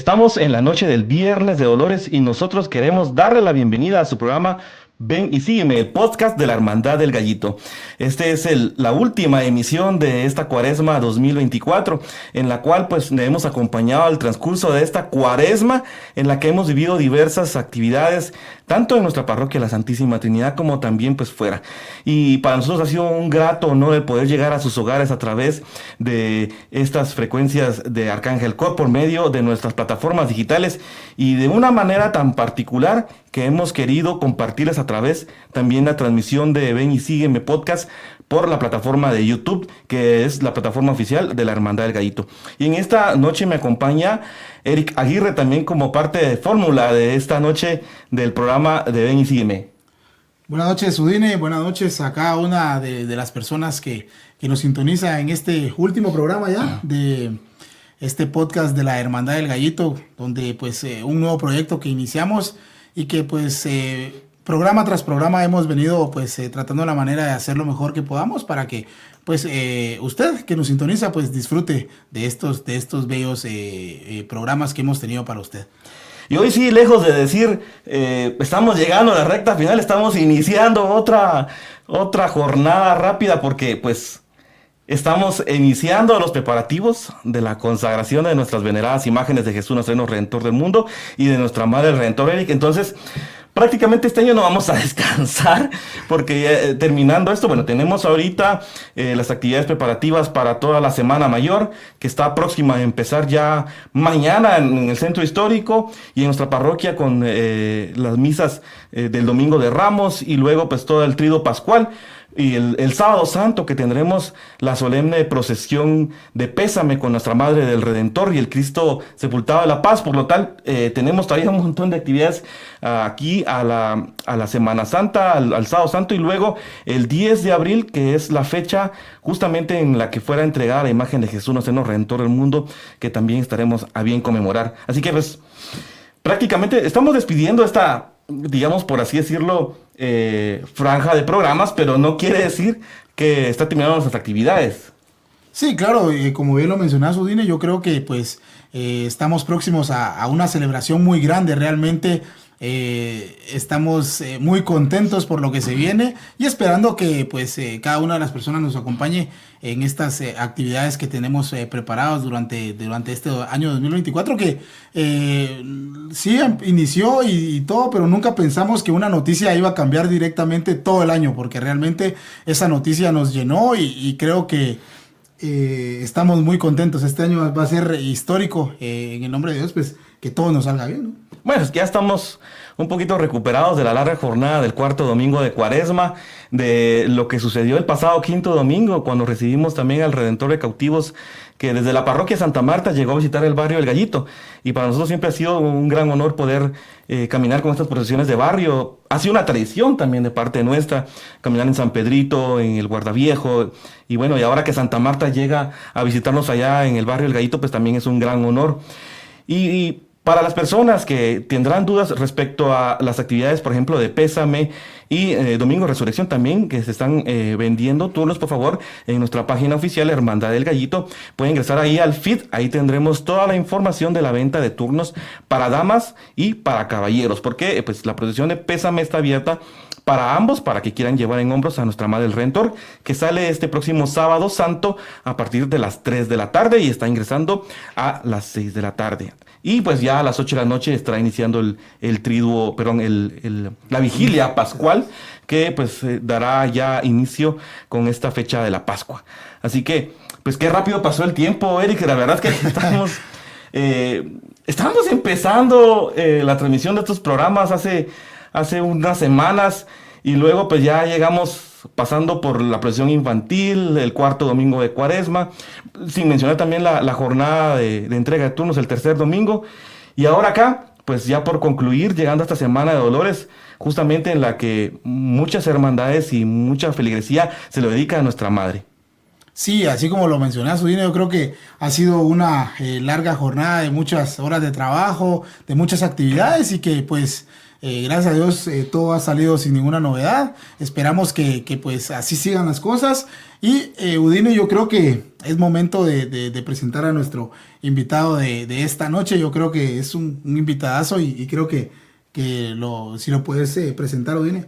Estamos en la noche del Viernes de Dolores y nosotros queremos darle la bienvenida a su programa Ven y Sígueme, el podcast de la Hermandad del Gallito. Este es la última emisión de esta Cuaresma 2024, en la cual pues le hemos acompañado al transcurso de esta Cuaresma, en la que hemos vivido diversas actividades, tanto en nuestra parroquia La Santísima Trinidad como también pues fuera. Y para nosotros ha sido un grato honor el poder llegar a sus hogares a través de estas frecuencias de Arcángel Cor por medio de nuestras plataformas digitales y de una manera tan particular que hemos querido compartirles a través también la transmisión de Ven y Sígueme podcast por la plataforma de YouTube, que es la plataforma oficial de la Hermandad del Gallito. Y en esta noche me acompaña Eric Aguirre también como parte de fórmula de esta noche del programa de Ven y Sígueme. Buenas noches, Udine. Buenas noches a cada una de las personas que nos sintoniza en este último programa ya de este podcast de la Hermandad del Gallito, donde pues un nuevo proyecto que iniciamos y que pues programa tras programa hemos venido pues tratando la manera de hacer lo mejor que podamos para que pues usted que nos sintoniza pues disfrute de estos bellos programas que hemos tenido para usted. Y hoy sí, lejos de decir, estamos llegando a la recta final, estamos iniciando otra jornada rápida porque pues estamos iniciando los preparativos de la consagración de nuestras veneradas imágenes de Jesús Nazareno Redentor del mundo y de nuestra Madre el Redentor Eric. Entonces, prácticamente este año no vamos a descansar porque terminando esto, bueno, tenemos ahorita las actividades preparativas para toda la Semana Mayor, que está próxima a empezar ya mañana en el Centro Histórico y en nuestra parroquia con las misas del Domingo de Ramos y luego pues todo el Tríduo Pascual. Y el Sábado Santo que tendremos la solemne procesión de pésame con nuestra Madre del Redentor y el Cristo sepultado de la paz. Por lo tal, tenemos todavía un montón de actividades aquí a la Semana Santa, al Sábado Santo y luego el 10 de abril, que es la fecha justamente en la que fuera entregada la imagen de Jesús Nazareno Redentor del mundo, que también estaremos a bien conmemorar. Así que pues prácticamente estamos despidiendo esta, digamos por así decirlo, franja de programas, pero no quiere decir que está terminando nuestras actividades. Sí, claro, como bien lo mencionas, Udine, yo creo que pues estamos próximos a una celebración muy grande, realmente estamos muy contentos por lo que se viene y esperando que pues cada una de las personas nos acompañe en estas actividades que tenemos preparadas durante este año 2024 que sí inició y todo, pero nunca pensamos que una noticia iba a cambiar directamente todo el año, porque realmente esa noticia nos llenó y creo que estamos muy contentos. Este año va a ser histórico, en el nombre de Dios, pues que todo nos salga bien, ¿no? Bueno, es que ya estamos un poquito recuperados de la larga jornada del cuarto domingo de Cuaresma, de lo que sucedió el pasado quinto domingo, cuando recibimos también al Redentor de Cautivos, que desde la parroquia Santa Marta llegó a visitar el barrio El Gallito. Y para nosotros siempre ha sido un gran honor poder caminar con estas procesiones de barrio. Ha sido una tradición también de parte nuestra, caminar en San Pedrito, en el Guardaviejo. Y bueno, y ahora que Santa Marta llega a visitarnos allá en el barrio El Gallito, pues también es un gran honor. Y para las personas que tendrán dudas respecto a las actividades, por ejemplo, de Pésame y Domingo de Resurrección también, que se están vendiendo turnos, por favor, en nuestra página oficial Hermandad del Gallito, pueden ingresar ahí al feed, ahí tendremos toda la información de la venta de turnos para damas y para caballeros, porque pues la procesión de Pésame está abierta para ambos, para que quieran llevar en hombros a nuestra Madre del Redentor, que sale este próximo Sábado Santo a partir de las 3 de la tarde y está ingresando a las 6 de la tarde. Y pues ya a las 8 de la noche estará iniciando el triduo, perdón, la vigilia pascual, que pues dará ya inicio con esta fecha de la Pascua. Así que, pues qué rápido pasó el tiempo, Eric. La verdad es que estamos empezando la transmisión de estos programas hace unas semanas y luego pues ya llegamos pasando por la procesión infantil, el cuarto domingo de Cuaresma, sin mencionar también la jornada de entrega de turnos el tercer domingo. Y ahora acá, pues ya por concluir, llegando a esta Semana de Dolores, justamente en la que muchas hermandades y mucha feligresía se lo dedica a nuestra Madre. Sí, así como lo mencionas, Udine, yo creo que ha sido una larga jornada de muchas horas de trabajo, de muchas actividades y que pues Gracias a Dios todo ha salido sin ninguna novedad. Esperamos que pues así sigan las cosas. Y Udine, yo creo que es momento de presentar a nuestro invitado de esta noche. Yo creo que es un invitadazo y creo que si lo puedes presentar, Udine.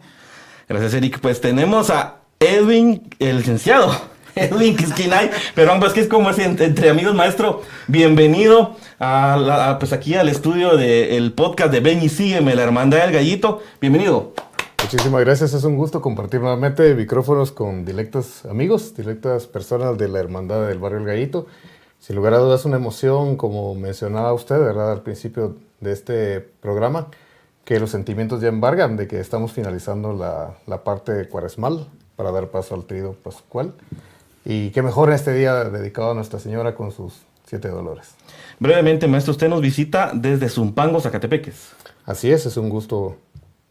Gracias, Eric. Pues tenemos a Edwin, el licenciado. Edwin Quisquinay, pero pues que es como ese entre amigos, maestro. Bienvenido pues aquí al estudio del podcast de Ven y Sígueme, la Hermandad del Gallito. Bienvenido. Muchísimas gracias, es un gusto compartir nuevamente micrófonos con directos amigos, directas personas de la Hermandad del Barrio El Gallito. Sin lugar a dudas, una emoción, como mencionaba usted, ¿verdad?, al principio de este programa, que los sentimientos ya embargan de que estamos finalizando la parte cuaresmal para dar paso al Tríodo Pascual. Y qué mejor en este día dedicado a Nuestra Señora con sus 7 dolores. Brevemente, maestro, usted nos visita desde Zumpango, Zacatepeques. Así es un gusto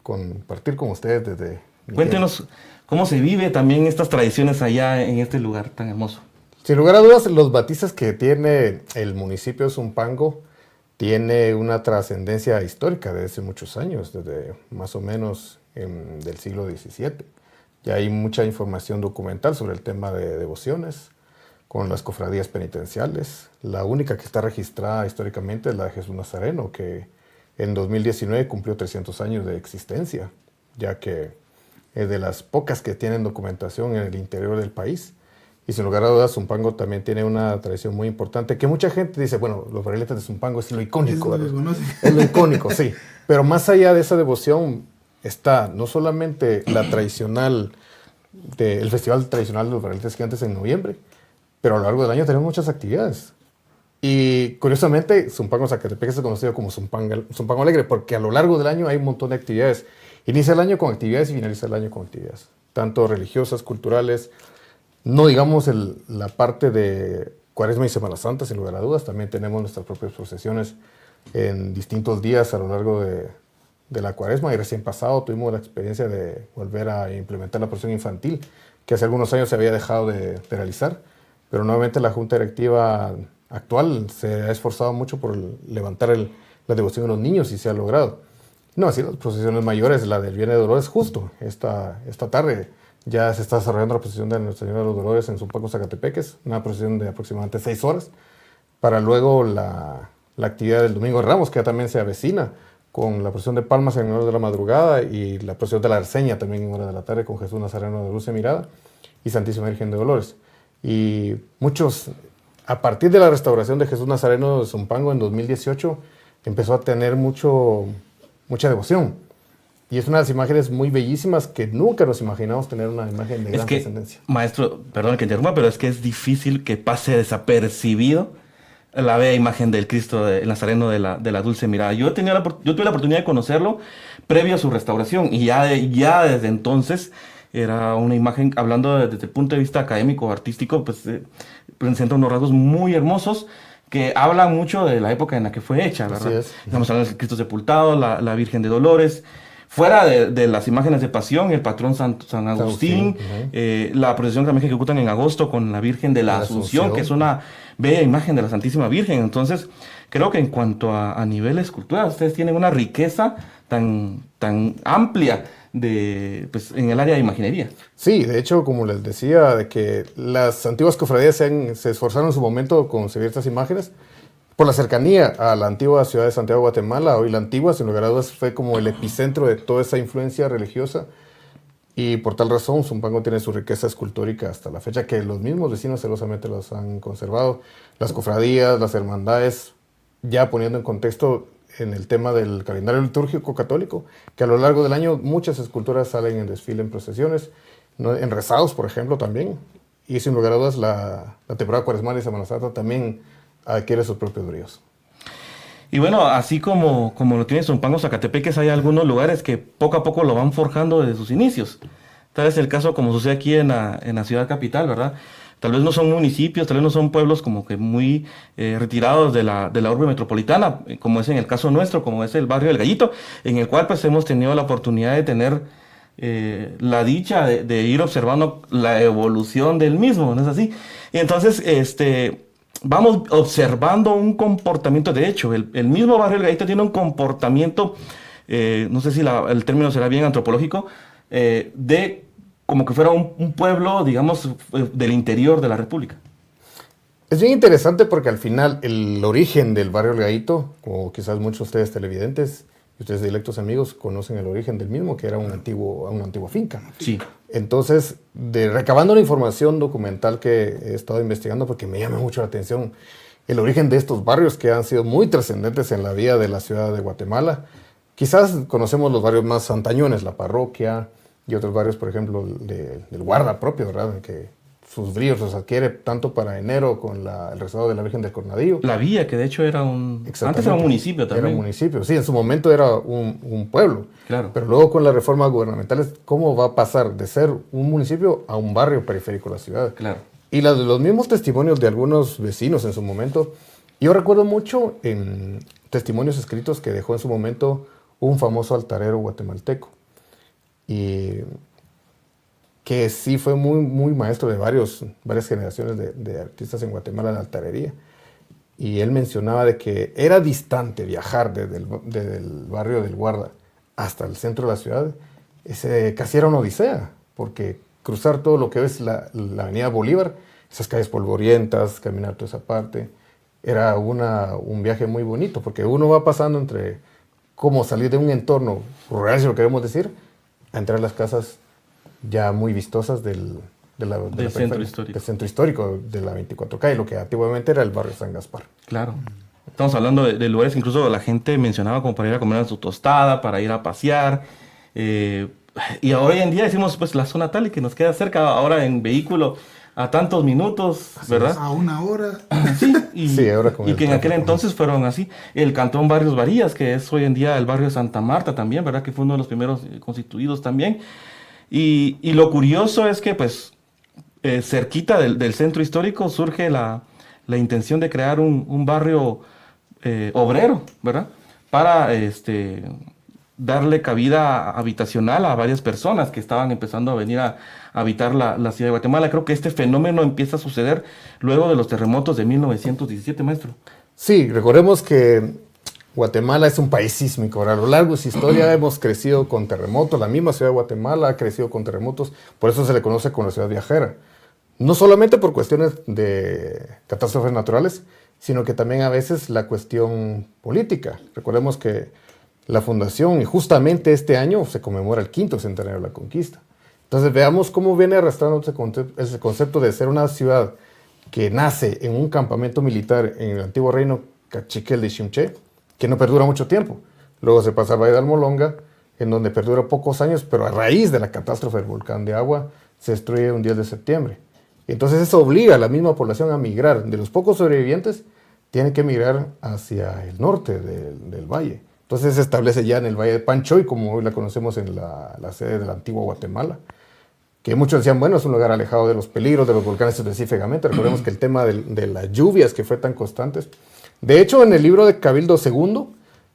compartir con ustedes desde... Cuéntenos cómo se vive también estas tradiciones allá en este lugar tan hermoso. Sin lugar a dudas, los bautizos que tiene el municipio de Zumpango tiene una trascendencia histórica desde hace muchos años, desde más o menos del siglo XVII. Ya hay mucha información documental sobre el tema de devociones, con las cofradías penitenciales. La única que está registrada históricamente es la de Jesús Nazareno, que en 2019 cumplió 300 años de existencia, ya que es de las pocas que tienen documentación en el interior del país. Y sin lugar a dudas, Zumpango también tiene una tradición muy importante, que mucha gente dice, bueno, los barriletes de Zumpango es lo icónico. Es lo icónico, sí. Pero más allá de esa devoción está no solamente la tradicional, el festival tradicional de los barriletes gigantes en noviembre, pero a lo largo del año tenemos muchas actividades. Y curiosamente, Zumpango Zacatepeques es conocido como Zumpango Alegre, porque a lo largo del año hay un montón de actividades. Inicia el año con actividades y finaliza el año con actividades, tanto religiosas, culturales, no digamos la parte de Cuaresma y Semana Santa, sin lugar a dudas. También tenemos nuestras propias procesiones en distintos días a lo largo de la Cuaresma, y recién pasado tuvimos la experiencia de volver a implementar la procesión infantil, que hace algunos años se había dejado de realizar, pero nuevamente la Junta Directiva actual se ha esforzado mucho por levantar la devoción de los niños y se ha logrado. No, así las procesiones mayores, la del Viernes de Dolores, justo esta tarde ya se está desarrollando la procesión de Nuestra Señora de los Dolores en Zumpango, Zacatepeques, una procesión de aproximadamente 6 horas, para luego la actividad del Domingo de Ramos, que ya también se avecina, con la procesión de Palmas en horas de la madrugada y la procesión de la Arceña también en horas de la tarde, con Jesús Nazareno de Dulce Mirada y Santísima Virgen de Dolores. Y muchos, a partir de la restauración de Jesús Nazareno de Zumpango en 2018, empezó a tener mucha devoción. Y es una de las imágenes muy bellísimas que nunca nos imaginamos tener una imagen de gran trascendencia. Maestro, perdón que interrumpa, pero es que es difícil que pase desapercibido la bella imagen del Cristo de Nazareno de la Dulce Mirada. Yo tuve la oportunidad de conocerlo previo a su restauración, y ya desde entonces era una imagen, hablando desde el punto de vista académico, artístico, pues presenta unos rasgos muy hermosos que hablan mucho de la época en la que fue hecha, ¿verdad? Así es. Estamos hablando del Cristo sepultado, la Virgen de Dolores. Fuera de las imágenes de pasión, el patrón San Agustín, la procesión también que ejecutan en agosto con la Virgen de la Asunción, que es una bella imagen de la Santísima Virgen. Entonces, creo que en cuanto a nivel escultural, ustedes tienen una riqueza tan amplia pues, en el área de imaginería. Sí, de hecho, como les decía, de que las antiguas cofradías se esforzaron en su momento con concebir estas imágenes, por la cercanía a la antigua ciudad de Santiago, Guatemala. Hoy la Antigua, sin lugar a dudas, fue como el epicentro de toda esa influencia religiosa, y por tal razón Zumpango tiene su riqueza escultórica hasta la fecha, que los mismos vecinos celosamente los han conservado. Las cofradías, las hermandades, ya poniendo en contexto en el tema del calendario litúrgico católico, que a lo largo del año muchas esculturas salen en desfile, en procesiones, ¿no? En rezados, por ejemplo, también. Y sin lugar a dudas la temporada cuaresmal y Semana Santa también adquiere sus propios bríos. Y bueno, así como lo tiene Zumpango, Zacatepeques, hay algunos lugares que poco a poco lo van forjando desde sus inicios. Tal vez el caso como sucede aquí en la ciudad capital, ¿verdad? Tal vez no son municipios, tal vez no son pueblos como que muy retirados de la urbe metropolitana, como es en el caso nuestro, como es el barrio del Gallito, en el cual pues hemos tenido la oportunidad de tener la dicha de ir observando la evolución del mismo, ¿no es así? Y entonces, vamos observando un comportamiento. De hecho, el mismo barrio del Gallito tiene un comportamiento no sé si el término será bien antropológico, de como que fuera un pueblo, digamos, del interior de la República. Es bien interesante porque al final el origen del barrio El Gallito, como quizás muchos de ustedes televidentes y ustedes directos amigos conocen el origen del mismo, que era una antigua finca. Sí. Entonces, recabando la información documental que he estado investigando, porque me llama mucho la atención el origen de estos barrios que han sido muy trascendentes en la vida de la ciudad de Guatemala. Quizás conocemos los barrios más antañones, la parroquia y otros barrios, por ejemplo, del Guarda propio, ¿verdad? Que sus bríos los adquiere tanto para enero con el rezado de la Virgen del Cornadillo. La Villa, que de hecho era antes era un municipio también. Era un municipio, sí, en su momento era un pueblo. Claro. Pero luego con las reformas gubernamentales, ¿cómo va a pasar de ser un municipio a un barrio periférico de la ciudad? Claro. Y los mismos testimonios de algunos vecinos en su momento. Yo recuerdo mucho en testimonios escritos que dejó en su momento un famoso altarero guatemalteco. Y que sí fue muy, muy maestro de varias generaciones de artistas en Guatemala en la altarería. Y él mencionaba de que era distante viajar desde el barrio del Guarda hasta el centro de la ciudad. Casi era una odisea, porque cruzar todo lo que es la avenida Bolívar, esas calles polvorientas, caminar toda esa parte, era un viaje muy bonito, porque uno va pasando entre cómo salir de un entorno rural, si lo queremos decir, a entrar a las casas ya muy vistosas del centro histórico de la 24 calle, lo que antiguamente era el barrio San Gaspar. Claro. Estamos hablando de lugares que incluso la gente mencionaba como para ir a comer su tostada, para ir a pasear. Y hoy en día decimos pues la zona tal y que nos queda cerca ahora en vehículo a tantos minutos, ¿verdad? A 1 hora. Sí, y, ahora y que en aquel entonces fueron así. El cantón Barrios Varías, que es hoy en día el barrio de Santa Marta también, ¿verdad? Que fue uno de los primeros constituidos también. Y lo curioso es que pues cerquita del centro histórico surge la intención de crear un barrio obrero, ¿verdad? Para darle cabida habitacional a varias personas que estaban empezando a venir a habitar la ciudad de Guatemala. Creo que este fenómeno empieza a suceder luego de los terremotos de 1917, maestro. Sí, recordemos que Guatemala es un país sísmico. A lo largo de su historia hemos crecido con terremotos. La misma ciudad de Guatemala ha crecido con terremotos. Por eso se le conoce como la ciudad viajera. No solamente por cuestiones de catástrofes naturales, sino que también a veces la cuestión política. Recordemos que la fundación, y justamente este año se conmemora el 5º centenario de la conquista. Entonces veamos cómo viene arrastrando ese concepto de ser una ciudad que nace en un campamento militar en el antiguo reino Cachiquel de Ximché, que no perdura mucho tiempo. Luego se pasa al Valle de Almolonga, en donde perdura pocos años, pero a raíz de la catástrofe del volcán de Agua se destruye un 10 de septiembre. Entonces eso obliga a la misma población a migrar. De los pocos sobrevivientes, tienen que migrar hacia el norte del valle. Entonces se establece ya en el Valle de Panchoy, como hoy la conocemos en la sede de la antigua Guatemala, que muchos decían, bueno, es un lugar alejado de los peligros de los volcanes específicamente. Recordemos que el tema de las lluvias que fue tan constantes. De hecho, en el libro de Cabildo II,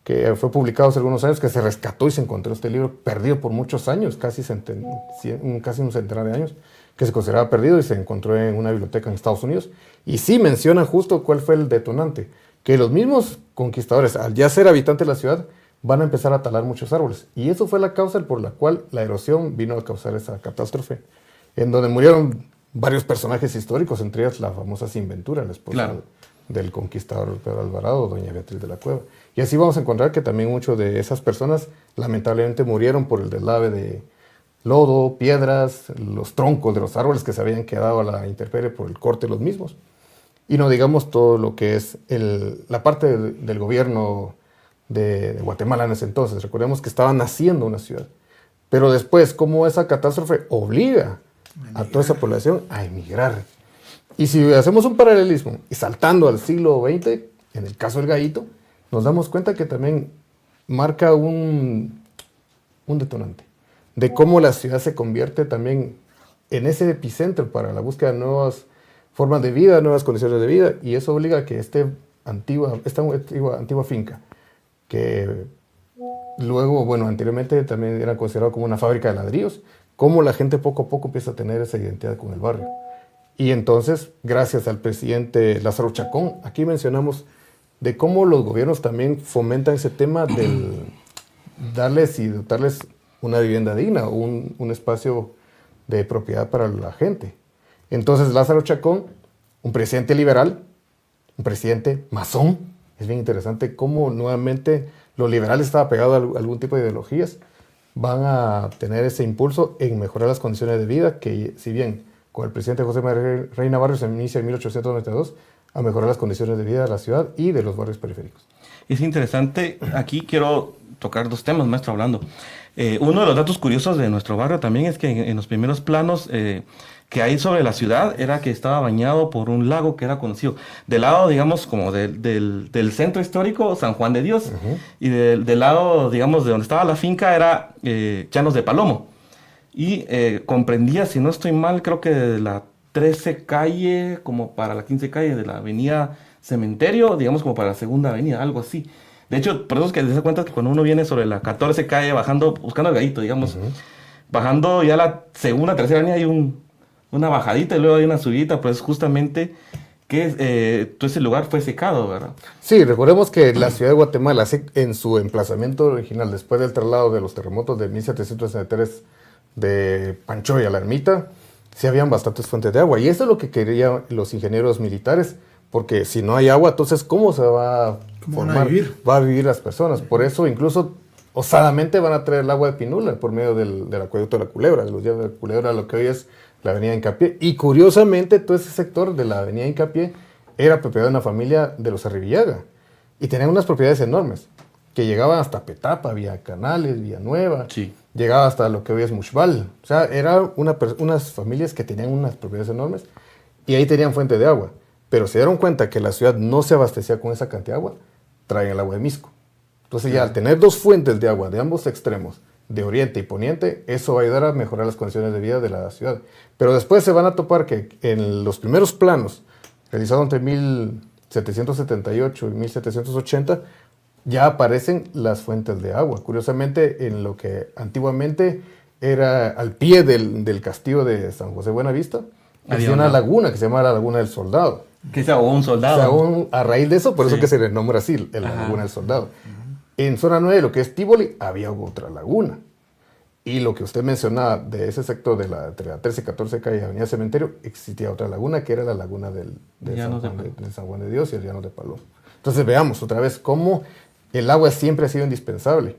que fue publicado hace algunos años, que se rescató y se encontró este libro perdido por muchos años, casi un centenar de años, que se consideraba perdido y se encontró en una biblioteca en Estados Unidos. Y sí menciona justo cuál fue el detonante, que los mismos conquistadores, al ya ser habitantes de la ciudad, van a empezar a talar muchos árboles. Y eso fue la causa por la cual la erosión vino a causar esa catástrofe, en donde murieron varios personajes históricos, entre ellas la famosa Sinventura, la esposa del conquistador Pedro Alvarado, doña Beatriz de la Cueva. Y así vamos a encontrar que también muchas de esas personas lamentablemente murieron por el deslave de lodo, piedras, los troncos de los árboles que se habían quedado a la intemperie por el corte de los mismos. Y no digamos todo lo que es la parte del gobierno de Guatemala en ese entonces. Recordemos que estaba naciendo una ciudad. Pero después, como esa catástrofe obliga a toda esa población a emigrar. Y si hacemos un paralelismo y saltando al siglo XX, en el caso del Gallito, nos damos cuenta que también marca un detonante de cómo la ciudad se convierte también en ese epicentro para la búsqueda de nuevas formas de vida, nuevas condiciones de vida, y eso obliga a que esta antigua finca, que luego, bueno, anteriormente también era considerado como una fábrica de ladrillos, cómo la gente poco a poco empieza a tener esa identidad con el barrio. Y entonces, gracias al presidente Lázaro Chacón, aquí mencionamos de cómo los gobiernos también fomentan ese tema darles y dotarles una vivienda digna, un espacio de propiedad para la gente. Entonces Lázaro Chacón, un presidente liberal, un presidente masón, es bien interesante cómo nuevamente los liberales estaban pegados a algún tipo de ideologías, van a tener ese impulso en mejorar las condiciones de vida, que si bien con el presidente José María Reina Barrios se inicia en 1892, a mejorar las condiciones de vida de la ciudad y de los barrios periféricos. Es interesante, aquí quiero tocar dos temas, maestro, hablando. Uno de los datos curiosos de nuestro barrio también es que en los primeros planos que hay sobre la ciudad era que estaba bañado por un lago que era conocido del lado, digamos, como del centro histórico, San Juan de Dios, y del lado, digamos, de donde estaba la finca era Llanos de Palomo. Y comprendía, si no estoy mal, creo que de la 13 calle, como para la 15 calle de la avenida Cementerio, digamos como para la segunda avenida, algo así. De hecho, por eso es que se da cuenta que cuando uno viene sobre la 14 calle bajando, buscando el Gallito, digamos, bajando ya la segunda, tercera avenida hay una bajadita y luego hay una subidita, pues justamente que todo ese lugar fue secado, ¿verdad? Sí, recordemos que la ciudad de Guatemala, en su emplazamiento original, después del traslado de los terremotos de 1763 de Panchoy a la ermita, sí habían bastantes fuentes de agua. Y eso es lo que querían los ingenieros militares, porque si no hay agua, entonces ¿cómo se va a formar? Va a vivir las personas. Por eso incluso osadamente van a traer el agua de Pinula por medio del acueducto de la Culebra, de los llanos de la Culebra, lo que hoy es la avenida Hincapié. Y curiosamente todo ese sector de la avenida Hincapié era propiedad de una familia de los Arribillaga. Y tenían unas propiedades enormes, que llegaban hasta Petapa, vía Canales, Villanueva. Sí. Llegaba hasta lo que hoy es Mushbal. O sea, eran unas familias que tenían unas propiedades enormes y ahí tenían fuente de agua. Pero se dieron cuenta que la ciudad no se abastecía con esa cantidad de agua, traen el agua de Misco. Entonces ya al tener dos fuentes de agua de ambos extremos, de oriente y poniente, eso va a ayudar a mejorar las condiciones de vida de la ciudad. Pero después se van a topar que en los primeros planos, realizados entre 1778 y 1780, ya aparecen las fuentes de agua. Curiosamente, en lo que antiguamente era al pie del castillo de San José Buenavista, había una laguna que se llama la Laguna del Soldado. Que se ahogó un soldado. Se ahogó a raíz de eso, por eso que se le nombra así, la Laguna del Soldado. En zona 9, lo que es Tívoli, había otra laguna. Y lo que usted mencionaba de ese sector entre la 13 y 14 calle de Avenida Cementerio, existía otra laguna que era la laguna de San Juan de Dios y el Llano de Palomo. Entonces veamos otra vez cómo el agua siempre ha sido indispensable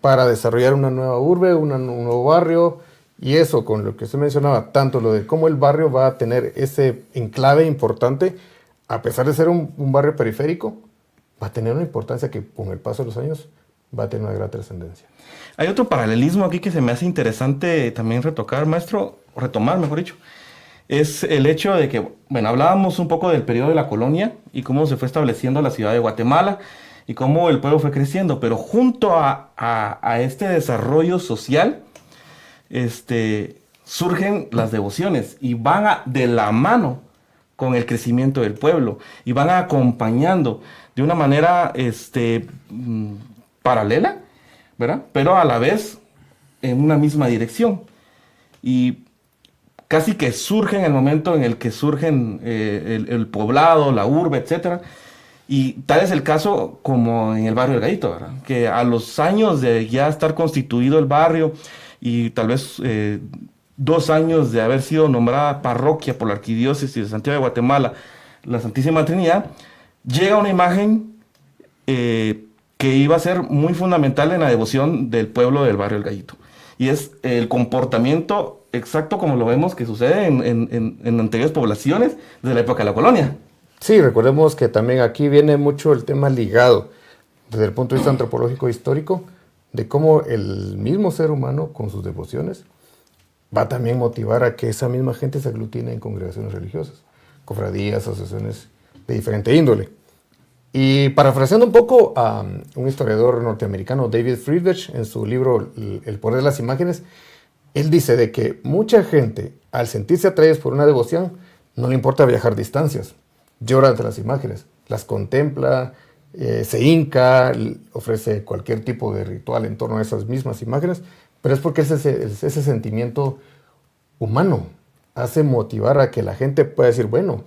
para desarrollar una nueva urbe, un nuevo barrio. Y eso, con lo que usted mencionaba, tanto lo de cómo el barrio va a tener ese enclave importante, a pesar de ser un barrio periférico, va a tener una importancia que con el paso de los años va a tener una gran trascendencia. Hay otro paralelismo aquí que se me hace interesante también retomar, mejor dicho. Es el hecho de que, bueno, hablábamos un poco del periodo de la colonia y cómo se fue estableciendo la ciudad de Guatemala y cómo el pueblo fue creciendo, pero junto a este desarrollo social, surgen las devociones y van de la mano con el crecimiento del pueblo y van acompañando de una manera paralela, ¿verdad? Pero a la vez en una misma dirección. Y casi que surgen en el momento en el que surgen el poblado, la urbe, etc. Y tal es el caso como en el barrio del Gallito, ¿verdad? Que a los años de ya estar constituido el barrio y tal vez 2 años de haber sido nombrada parroquia por la Arquidiócesis de Santiago de Guatemala, la Santísima Trinidad, llega una imagen que iba a ser muy fundamental en la devoción del pueblo del barrio del Gallito. Y es el comportamiento exacto como lo vemos que sucede en anteriores poblaciones desde la época de la colonia. Sí, recordemos que también aquí viene mucho el tema ligado, desde el punto de vista antropológico e histórico, de cómo el mismo ser humano con sus devociones va a también motivar a que esa misma gente se aglutine en congregaciones religiosas, cofradías, asociaciones de diferente índole. Y parafraseando un poco a un historiador norteamericano, David Friedrich, en su libro El poder de las imágenes, él dice de que mucha gente, al sentirse atraídos por una devoción, no le importa viajar distancias, llora ante las imágenes, las contempla, se hinca, ofrece cualquier tipo de ritual en torno a esas mismas imágenes, pero es porque ese sentimiento humano hace motivar a que la gente pueda decir, bueno,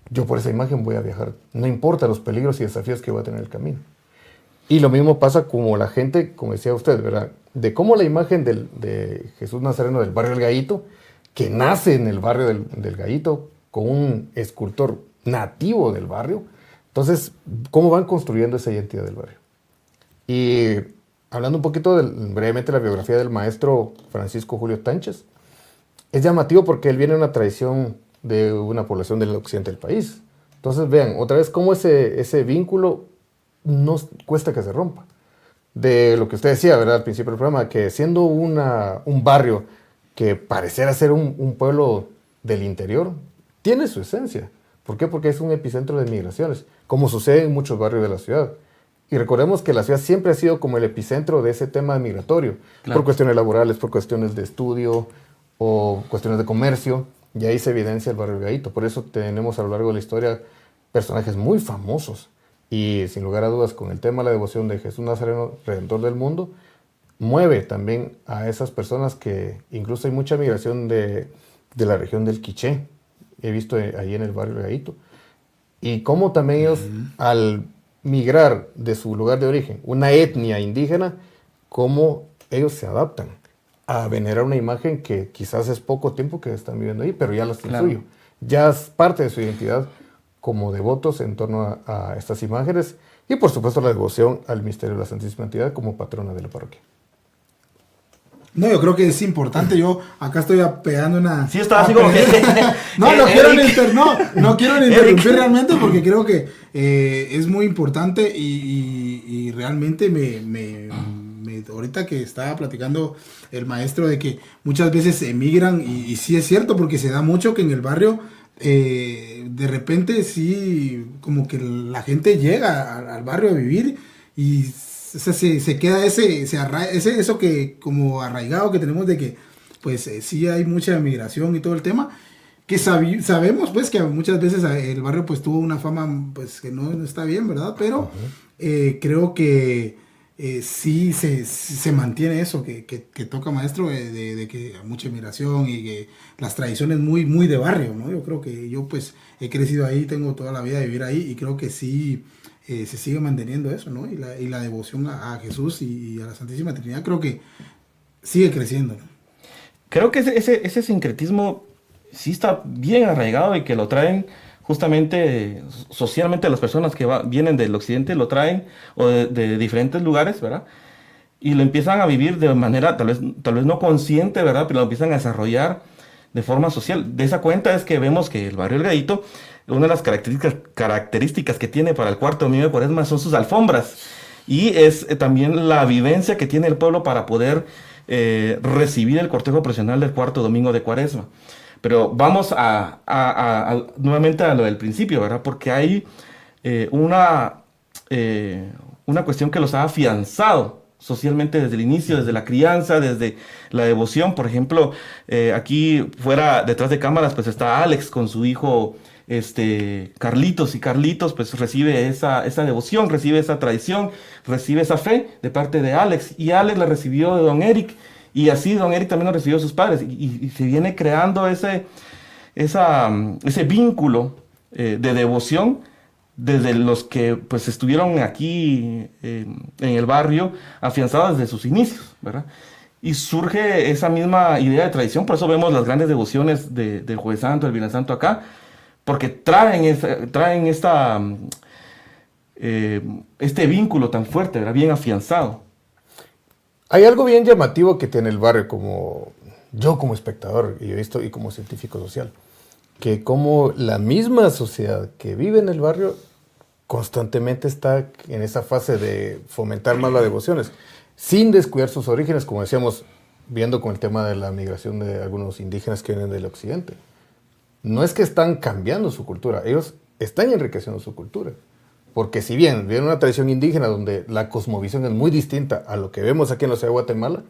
yo por esa imagen voy a viajar, no importa los peligros y desafíos que voy a tener en el camino. Y lo mismo pasa como la gente, como decía usted, ¿verdad? De cómo la imagen de Jesús Nazareno del barrio del Gallito, que nace en el barrio del Gallito, con un escultor nativo del barrio. Entonces, cómo van construyendo esa identidad del barrio. Y hablando un poquito brevemente de la biografía del maestro Francisco Julio Tánchez, es llamativo porque él viene de una tradición de una población del occidente del país. Entonces, vean, otra vez cómo ese vínculo no cuesta que se rompa. De lo que usted decía, ¿verdad? Al principio del programa, que siendo un barrio que pareciera ser un pueblo del interior, tiene su esencia. ¿Por qué? Porque es un epicentro de migraciones, como sucede en muchos barrios de la ciudad. Y recordemos que la ciudad siempre ha sido como el epicentro de ese tema migratorio, claro, por cuestiones laborales, por cuestiones de estudio o cuestiones de comercio, y ahí se evidencia el barrio del Gallito. Por eso tenemos a lo largo de la historia personajes muy famosos. Y sin lugar a dudas, con el tema de la devoción de Jesús Nazareno, Redentor del mundo, mueve también a esas personas que incluso hay mucha migración de la región del Quiché. He visto ahí en el barrio del Gallito. Y cómo también ellos, al migrar de su lugar de origen, una etnia indígena, cómo ellos se adaptan a venerar una imagen que quizás es poco tiempo que están viviendo ahí, pero ya lo es claro, suyo. Ya es parte de su identidad como devotos en torno a estas imágenes y por supuesto la devoción al misterio de la Santísima Trinidad como patrona de la parroquia. No, yo creo que es importante. Yo acá estoy pegando una... Sí, estaba así como que... no quiero interrumpir realmente porque creo que es muy importante y realmente ahorita que estaba platicando el maestro de que muchas veces emigran y sí es cierto porque se da mucho que en el barrio de repente sí como que la gente llega al barrio a vivir y se queda eso que como arraigado que tenemos de que pues sí hay mucha migración y todo el tema que sabemos pues que muchas veces el barrio pues tuvo una fama pues que no está bien, ¿verdad? Pero creo que sí se mantiene eso que toca maestro de que hay mucha migración y que las tradiciones muy, muy de barrio, ¿no? Yo creo que yo pues he crecido ahí, tengo toda la vida de vivir ahí y creo que sí se sigue manteniendo eso, ¿no? Y la devoción a Jesús y a la Santísima Trinidad creo que sigue creciendo, ¿no? Creo que ese sincretismo sí está bien arraigado y que lo traen justamente socialmente las personas que vienen del occidente, lo traen o de diferentes lugares, ¿verdad? Y lo empiezan a vivir de manera tal vez no consciente, ¿verdad? Pero lo empiezan a desarrollar de forma social. De esa cuenta es que vemos que el barrio del Gallito, una de las características que tiene para el cuarto domingo de Cuaresma son sus alfombras. Y es también la vivencia que tiene el pueblo para poder recibir el cortejo procesional del cuarto domingo de Cuaresma. Pero vamos nuevamente a lo del principio, ¿verdad? Porque hay una cuestión que los ha afianzado socialmente desde el inicio, desde la crianza, desde la devoción. Por ejemplo, aquí fuera, detrás de cámaras, pues está Alex con su hijo Carlitos, y Carlitos pues recibe esa devoción, recibe esa tradición, recibe esa fe de parte de Alex, y Alex la recibió de don Eric, y así don Eric también lo recibió de sus padres, y se viene creando ese vínculo de devoción desde los que pues estuvieron aquí en el barrio, afianzados desde sus inicios, ¿verdad? Y surge esa misma idea de tradición, por eso vemos las grandes devociones del Jueves Santo, del Viernes Santo acá, porque traen este vínculo tan fuerte, ¿verdad? Bien afianzado. Hay algo bien llamativo que tiene el barrio, como yo como espectador, y he visto, y como científico social, que como la misma sociedad que vive en el barrio constantemente está en esa fase de fomentar más las devociones, sin descuidar sus orígenes, como decíamos, viendo con el tema de la migración de algunos indígenas que vienen del occidente. No es que están cambiando su cultura, ellos están enriqueciendo su cultura. Porque si bien viene una tradición indígena donde la cosmovisión es muy distinta a lo que vemos aquí en la ciudad de Guatemala,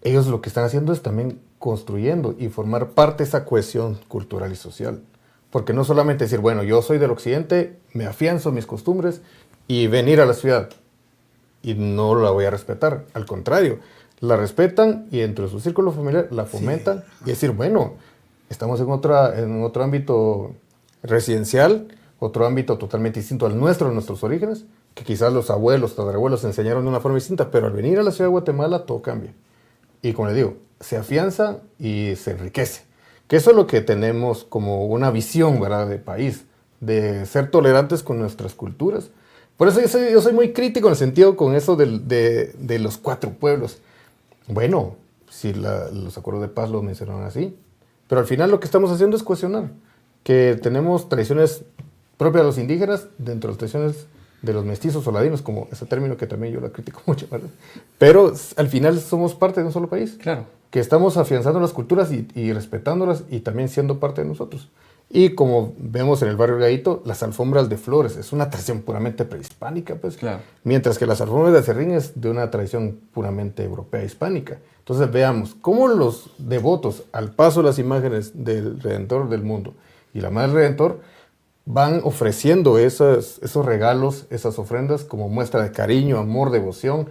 ellos lo que están haciendo es también construyendo y formar parte de esa cohesión cultural y social. Porque no solamente decir, bueno, yo soy del occidente, me afianzo mis costumbres y venir a la ciudad y no la voy a respetar. Al contrario, la respetan y dentro de su círculo familiar la fomentan, sí. Y decir, bueno, estamos en otro ámbito residencial, otro ámbito totalmente distinto al nuestro, a nuestros orígenes, que quizás los abuelos, tatarabuelos enseñaron de una forma distinta, pero al venir a la ciudad de Guatemala todo cambia. Y como le digo, se afianza y se enriquece. Que eso es lo que tenemos como una visión, ¿verdad?, de país, de ser tolerantes con nuestras culturas. Por eso yo soy muy crítico en el sentido con eso de los 4 pueblos. Bueno, si los acuerdos de paz lo mencionaron así, pero al final lo que estamos haciendo es cuestionar que tenemos tradiciones propias de los indígenas dentro de las tradiciones de los mestizos o ladinos, como ese término que también yo la critico mucho, ¿verdad? Pero al final somos parte de un solo país. Claro. Que estamos afianzando las culturas y respetándolas y también siendo parte de nosotros. Y como vemos en el barrio Gallito, las alfombras de flores es una tradición puramente prehispánica, pues. Claro. Mientras que las alfombras de acerrín es de una tradición puramente europea hispánica. Entonces veamos cómo los devotos, al paso de las imágenes del Redentor del mundo y la Madre Redentor, van ofreciendo esos regalos, esas ofrendas como muestra de cariño, amor, devoción,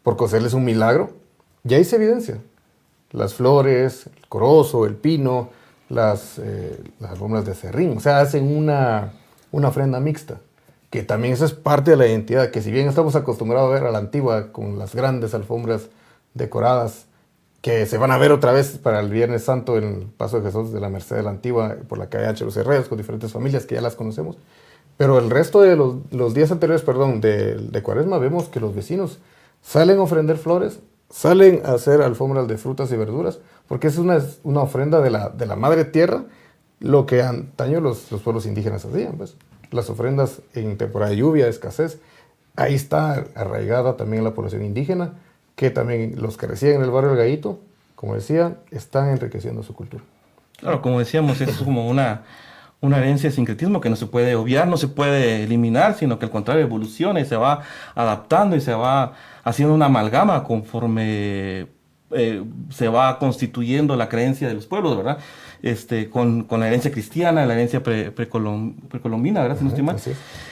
por concederles un milagro. Y ahí se evidencia. Las flores, el corozo, el pino, las alfombras de acerrín. O sea, hacen una ofrenda mixta, que también eso es parte de la identidad, que si bien estamos acostumbrados a ver a la antigua con las grandes alfombras decoradas, que se van a ver otra vez para el Viernes Santo en el Paso de Jesús de la Merced de la Antigua por la calle H. Los Herreros, con diferentes familias que ya las conocemos. Pero el resto de los días anteriores, de Cuaresma, vemos que los vecinos salen a ofrendar flores, salen a hacer alfombras de frutas y verduras, porque es una ofrenda de la Madre Tierra, lo que antaño los pueblos indígenas hacían, pues. Las ofrendas en temporada de lluvia, escasez, ahí está arraigada también la población indígena, que también los que residen en el barrio del Gallito, como decía, están enriqueciendo su cultura. Claro, como decíamos, es como una herencia de sincretismo que no se puede obviar, no se puede eliminar, sino que al contrario evoluciona y se va adaptando y se va haciendo una amalgama conforme se va constituyendo la creencia de los pueblos, ¿verdad? Con la herencia cristiana, la herencia precolombina, ¿verdad? Si no estoy mal.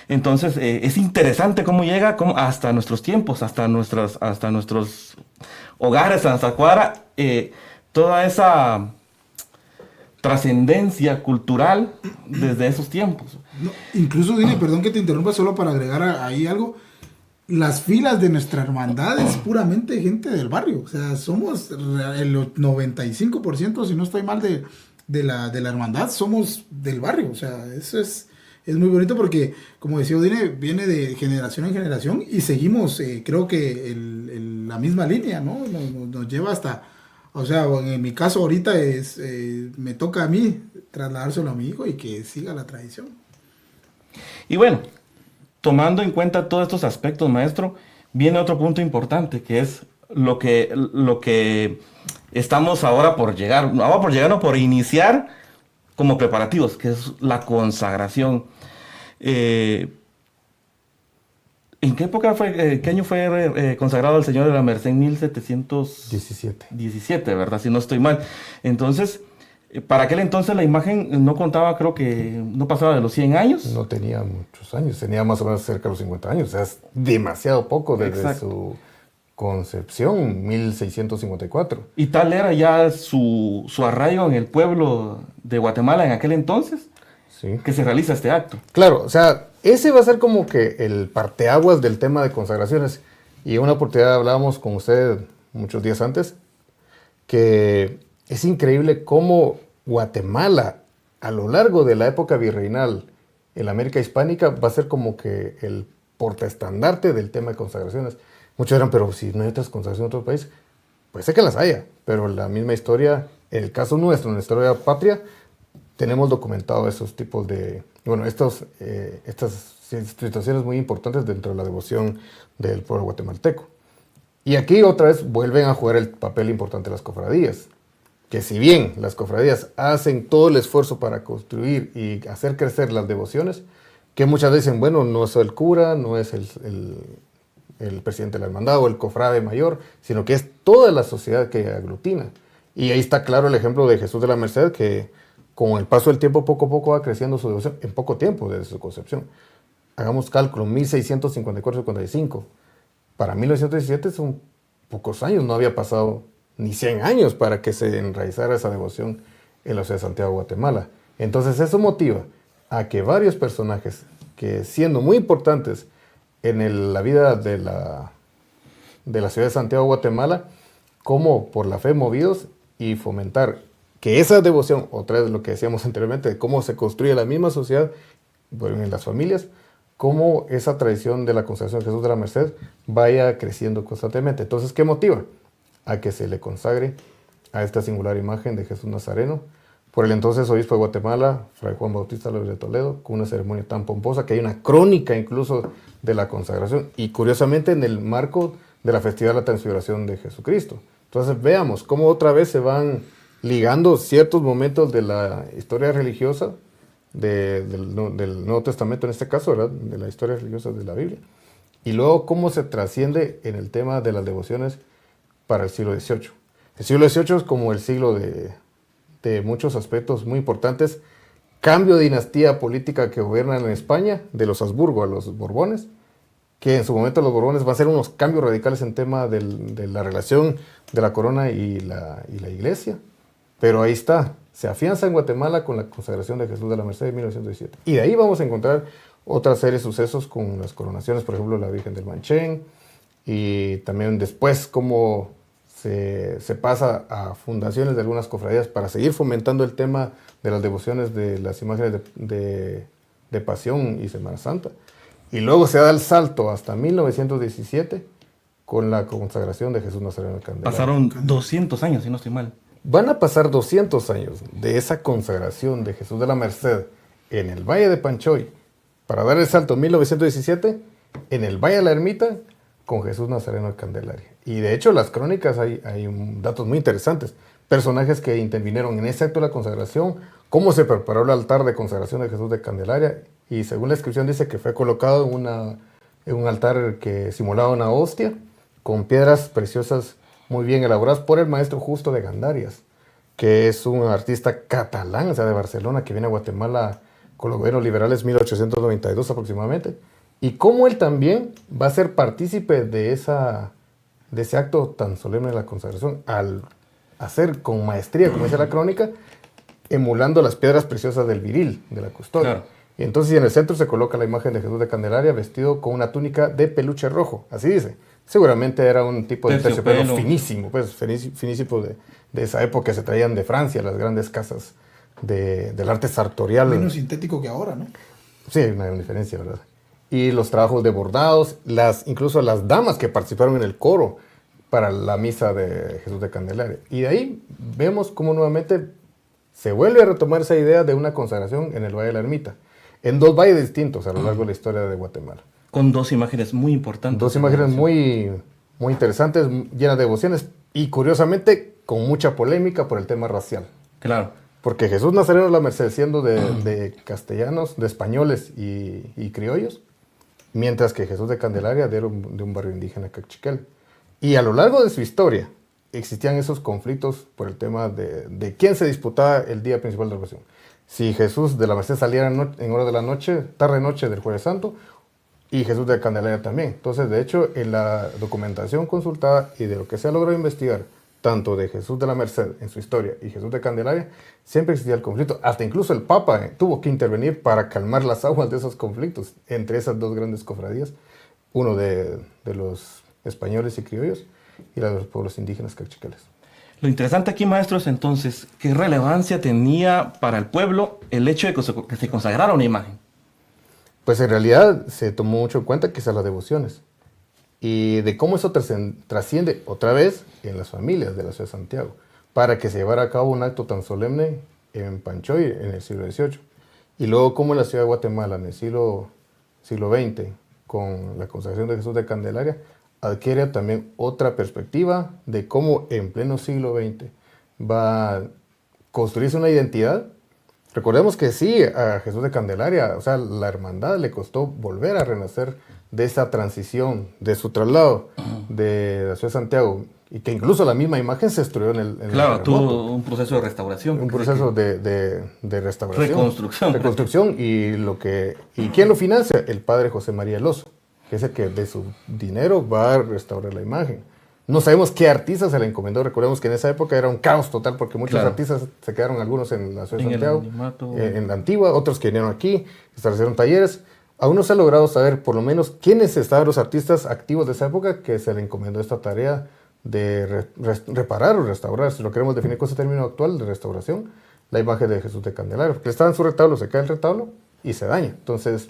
Entonces, es interesante cómo llega hasta nuestros tiempos, hasta nuestros hogares, hasta nuestra cuadra, toda esa trascendencia cultural desde esos tiempos. No, incluso, Dile, perdón que te interrumpa, solo para agregar ahí algo. Las filas de nuestra hermandad es puramente gente del barrio. O sea, somos el 95%, si no estoy mal, de la hermandad, somos del barrio. O sea, eso es muy bonito porque, como decía Odine, viene de generación en generación y seguimos, creo que la misma línea, ¿no? Nos lleva hasta... O sea, en mi caso ahorita me toca a mí trasladárselo a mi hijo y que siga la tradición. Y bueno, tomando en cuenta todos estos aspectos, maestro, viene otro punto importante, que es lo que estamos ahora por llegar, no, por iniciar como preparativos, que es la consagración. ¿En qué época qué año fue consagrado el Señor de la Merced? En 1717, ¿verdad? Si no estoy mal. Entonces, para aquel entonces la imagen no contaba, creo que no pasaba de los 100 años. No tenía muchos años, tenía más o menos cerca de los 50 años. O sea, es demasiado poco desde Exacto. su concepción, 1654. Y tal era ya su arraigo en el pueblo de Guatemala en aquel entonces, Sí. que se realiza este acto. Claro, o sea, ese va a ser como que el parteaguas del tema de consagraciones. Y en una oportunidad hablábamos con usted muchos días antes, que es increíble cómo Guatemala, a lo largo de la época virreinal en la América hispánica, va a ser como que el portaestandarte del tema de consagraciones. Muchos dirán, pero si no hay otras consagraciones en otro país, pues sé que las haya, pero la misma historia, en el caso nuestro, en la historia patria, tenemos documentado esos tipos de, bueno, estas situaciones muy importantes dentro de la devoción del pueblo guatemalteco. Y aquí otra vez vuelven a jugar el papel importante las cofradías, que si bien las cofradías hacen todo el esfuerzo para construir y hacer crecer las devociones, que muchas veces dicen, bueno, no es el cura, no es el presidente de la hermandad o el cofrade mayor, sino que es toda la sociedad que aglutina. Y ahí está claro el ejemplo de Jesús de la Merced, que con el paso del tiempo poco a poco va creciendo su devoción, en poco tiempo desde su concepción. Hagamos cálculo, 1654-55. Para 1917 son pocos años, no había pasado ni 100 años para que se enraizara esa devoción en la ciudad de Santiago, Guatemala. Entonces eso motiva a que varios personajes que siendo muy importantes en la vida de la ciudad de Santiago, Guatemala, cómo por la fe movidos y fomentar que esa devoción, otra vez lo que decíamos anteriormente, de cómo se construye la misma sociedad en las familias, cómo esa tradición de la consagración de Jesús de la Merced vaya creciendo constantemente. Entonces, ¿qué motiva? A que se le consagre a esta singular imagen de Jesús Nazareno por el entonces obispo de Guatemala, Fray Juan Bautista López de Toledo, con una ceremonia tan pomposa que hay una crónica incluso de la consagración, y curiosamente en el marco de la festividad de la Transfiguración de Jesucristo. Entonces veamos cómo otra vez se van ligando ciertos momentos de la historia religiosa del Nuevo Testamento en este caso, ¿verdad? De la historia religiosa de la Biblia, y luego cómo se trasciende en el tema de las devociones para el siglo XVIII. El siglo XVIII es como el siglo de muchos aspectos muy importantes. Cambio de dinastía política que gobiernan en España, de los Habsburgo a los Borbones, que en su momento los Borbones va a hacer unos cambios radicales en tema de la relación de la corona y la iglesia. Pero ahí está, se afianza en Guatemala con la consagración de Jesús de la Merced en 1917. Y de ahí vamos a encontrar otra serie de sucesos con las coronaciones, por ejemplo, la Virgen del Manchén, y también después cómo se pasa a fundaciones de algunas cofradías para seguir fomentando el tema de las devociones de las imágenes de Pasión y Semana Santa. Y luego se da el salto hasta 1917 con la consagración de Jesús Nazareno de Candelaria. Pasaron 200 años, si no estoy mal. Van a pasar 200 años de esa consagración de Jesús de la Merced en el Valle de Panchoy para dar el salto en 1917 en el Valle de la Ermita con Jesús Nazareno de Candelaria. Y de hecho, las crónicas hay datos muy interesantes. Personajes que intervinieron en ese acto de la consagración, cómo se preparó el altar de consagración de Jesús de Candelaria. Y según la inscripción dice que fue colocado en un altar que simulaba una hostia, con piedras preciosas muy bien elaboradas por el maestro Justo de Gandarias, que es un artista catalán, o sea, de Barcelona, que viene a Guatemala con los gobiernos liberales 1892 aproximadamente. Y cómo él también va a ser partícipe de ese acto tan solemne de la consagración, al hacer con maestría, como dice la crónica, emulando las piedras preciosas del viril, de la custodia. Claro. Y entonces en el centro se coloca la imagen de Jesús de Candelaria vestido con una túnica de peluche rojo, así dice. Seguramente era un tipo de terciopelo finísimo, pues finísimo de esa época, se traían de Francia las grandes casas del arte sartorial. Menos sintético que ahora, ¿no? Sí, hay una diferencia, ¿verdad? Y los trabajos de bordados, incluso las damas que participaron en el coro para la misa de Jesús de Candelaria. Y de ahí vemos cómo nuevamente se vuelve a retomar esa idea de una consagración en el Valle de la Ermita, en dos valles distintos a lo largo de la historia de Guatemala. Con dos imágenes muy importantes. Dos imágenes muy, muy interesantes, llenas de devociones y curiosamente con mucha polémica por el tema racial. Claro. Porque Jesús Nazareno de la Merced, siendo de castellanos, de españoles y criollos, mientras que Jesús de Candelaria era de un barrio indígena cachiquel. Y a lo largo de su historia existían esos conflictos por el tema de quién se disputaba el día principal de la oración. Si Jesús de la Merced saliera en hora de la noche, tarde-noche del Jueves Santo, y Jesús de Candelaria también. Entonces, de hecho, en la documentación consultada y de lo que se ha logrado investigar, tanto de Jesús de la Merced en su historia y Jesús de Candelaria, siempre existía el conflicto. Hasta incluso el Papa tuvo que intervenir para calmar las aguas de esos conflictos entre esas dos grandes cofradías, uno de los españoles y criollos y la de los pueblos indígenas cachiqueles. Lo interesante aquí, maestros, entonces, ¿qué relevancia tenía para el pueblo el hecho de que se consagrara una imagen? Pues en realidad se tomó mucho en cuenta quizás las devociones y de cómo eso trasciende otra vez en las familias de la ciudad de Santiago para que se llevara a cabo un acto tan solemne en Panchoy en el siglo XVIII. Y luego cómo en la ciudad de Guatemala en el siglo XX, con la consagración de Jesús de Candelaria, adquiere también otra perspectiva de cómo en pleno siglo XX va a construirse una identidad. Recordemos que sí, a Jesús de Candelaria, o sea, la hermandad le costó volver a renacer de esa transición, de su traslado de la ciudad de Santiago, y que incluso la misma imagen se destruyó en el Claro, tuvo un proceso de restauración. Un proceso de restauración. Reconstrucción. ¿Y quién lo financia? El padre José María Eloso, que es el que de su dinero va a restaurar la imagen. No sabemos qué artista se le encomendó. Recordemos que en esa época era un caos total porque muchos artistas se quedaron, algunos en la ciudad de Santiago, en la antigua, otros que vinieron aquí, establecieron talleres. Aún no se ha logrado saber por lo menos quiénes estaban los artistas activos de esa época que se le encomendó esta tarea de reparar o restaurar, si lo queremos definir con ese término actual de restauración, la imagen de Jesús de Candelaria. Porque estaba en su retablo, se cae el retablo y se daña. Entonces,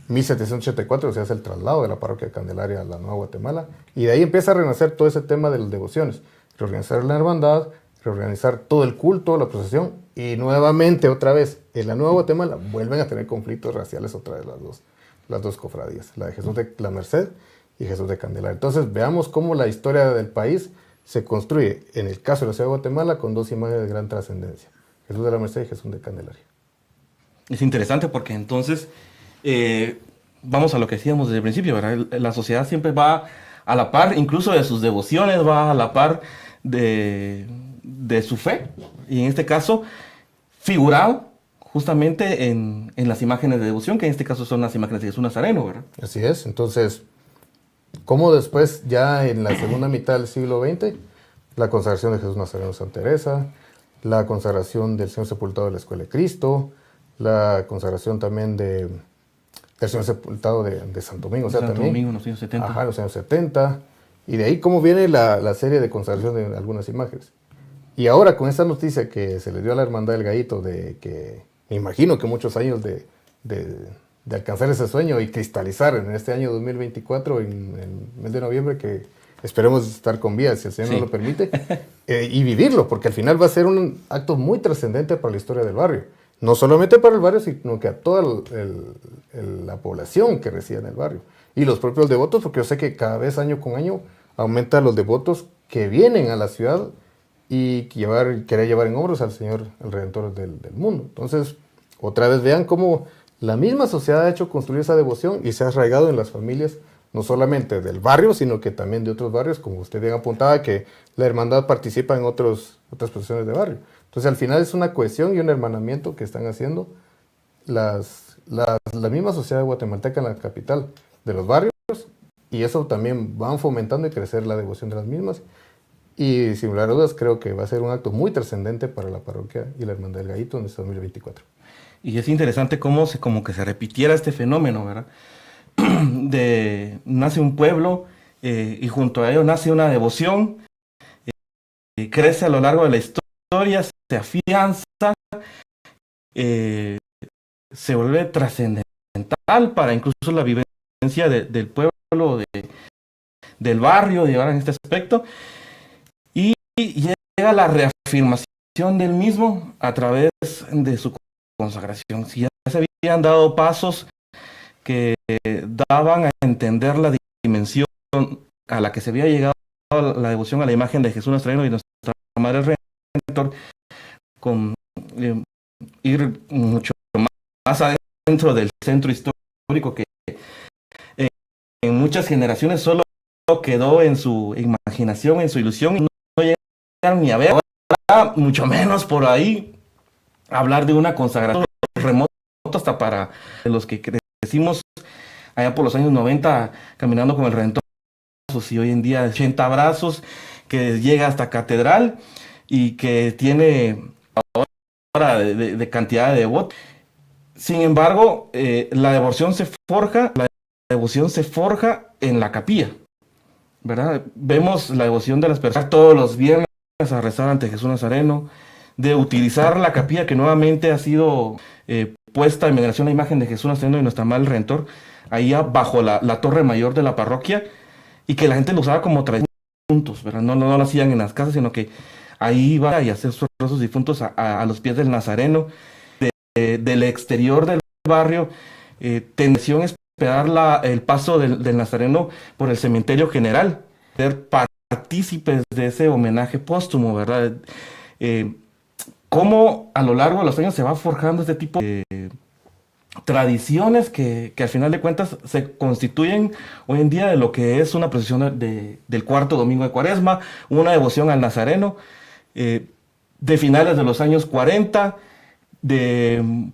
1784 se hace el traslado de la parroquia de Candelaria a la Nueva Guatemala y de ahí empieza a renacer todo ese tema de las devociones, reorganizar la hermandad, reorganizar todo el culto, la procesión y nuevamente otra vez en la Nueva Guatemala vuelven a tener conflictos raciales otra vez las dos cofradías, la de Jesús de la Merced y Jesús de Candelaria. Entonces veamos cómo la historia del país se construye en el caso de la ciudad de Guatemala con dos imágenes de gran trascendencia, Jesús de la Merced y Jesús de Candelaria. Es interesante porque entonces vamos a lo que decíamos desde el principio, ¿verdad? La sociedad siempre va a la par, incluso de sus devociones, va a la par de su fe, y en este caso figurado justamente en las imágenes de devoción, que en este caso son las imágenes de Jesús Nazareno, ¿verdad? Así es, entonces, como después, ya en la segunda mitad del siglo XX, la consagración de Jesús Nazareno Santa Teresa, la consagración del Señor Sepultado de la Escuela de Cristo, la consagración también del Señor Sepultado de Santo Domingo, o sea, Santo también, Domingo en los años 70. Ajá, los años 70, y de ahí cómo viene la serie de consagración de algunas imágenes. Y ahora con esta noticia que se le dio a la Hermandad del Gallito, de que me imagino que muchos años de alcanzar ese sueño y cristalizar en este año 2024, en el mes de noviembre, que esperemos estar con vida, si el Señor nos lo permite, y vivirlo, porque al final va a ser un acto muy trascendente para la historia del barrio. No solamente para el barrio, sino que a toda la población que reside en el barrio. Y los propios devotos, porque yo sé que cada vez, año con año, aumentan los devotos que vienen a la ciudad y querer llevar en hombros al Señor, el Redentor del mundo. Entonces, otra vez vean cómo la misma sociedad ha hecho construir esa devoción y se ha arraigado en las familias, no solamente del barrio, sino que también de otros barrios, como usted bien apuntaba, que la hermandad participa en otras procesiones de barrio. Entonces, al final es una cohesión y un hermanamiento que están haciendo la misma sociedad guatemalteca en la capital de los barrios, y eso también van fomentando y crecer la devoción de las mismas. Y sin lugar a dudas creo que va a ser un acto muy trascendente para la parroquia y la Hermandad del Gallito en este 2024. Y es interesante como que se repitiera este fenómeno, ¿verdad? Nace un pueblo y junto a ello nace una devoción, crece a lo largo de la historia, se afianza, se vuelve trascendental para incluso la vivencia del pueblo, del barrio, de ahora en este aspecto. Y llega la reafirmación del mismo a través de su consagración. Si ya se habían dado pasos que daban a entender la dimensión a la que se había llegado la devoción a la imagen de Jesús Nazareno y nuestra Madre Redentor, con ir mucho más adentro del centro histórico, que en muchas generaciones solo quedó en su imaginación, en su ilusión, y no llegaron ni a ver, ahora, mucho menos por ahí hablar de una consagración remota, hasta para los que crecimos allá por los años 90 caminando con el Redentor, y hoy en día 80 brazos, que llega hasta catedral y que tiene ahora de cantidad de devotos. Sin embargo, la devoción se forja en la capilla, ¿verdad? Vemos la devoción de las personas todos los viernes a rezar ante Jesús Nazareno, de utilizar la capilla que nuevamente ha sido puesta en veneración a la imagen de Jesús Nazareno y nuestra Madre Redentor, ahí bajo la torre mayor de la parroquia, y que la gente lo usaba como tradición difuntos, ¿verdad? No lo hacían en las casas, sino que ahí iba y hacer sus rezos difuntos a los pies del Nazareno. Del exterior del barrio, tensión esperar el paso del Nazareno por el cementerio general, ser partícipes de ese homenaje póstumo, ¿verdad? Cómo a lo largo de los años se va forjando este tipo de tradiciones que al final de cuentas se constituyen hoy en día de lo que es una procesión del cuarto domingo de Cuaresma, una devoción al Nazareno, de finales de los años 40,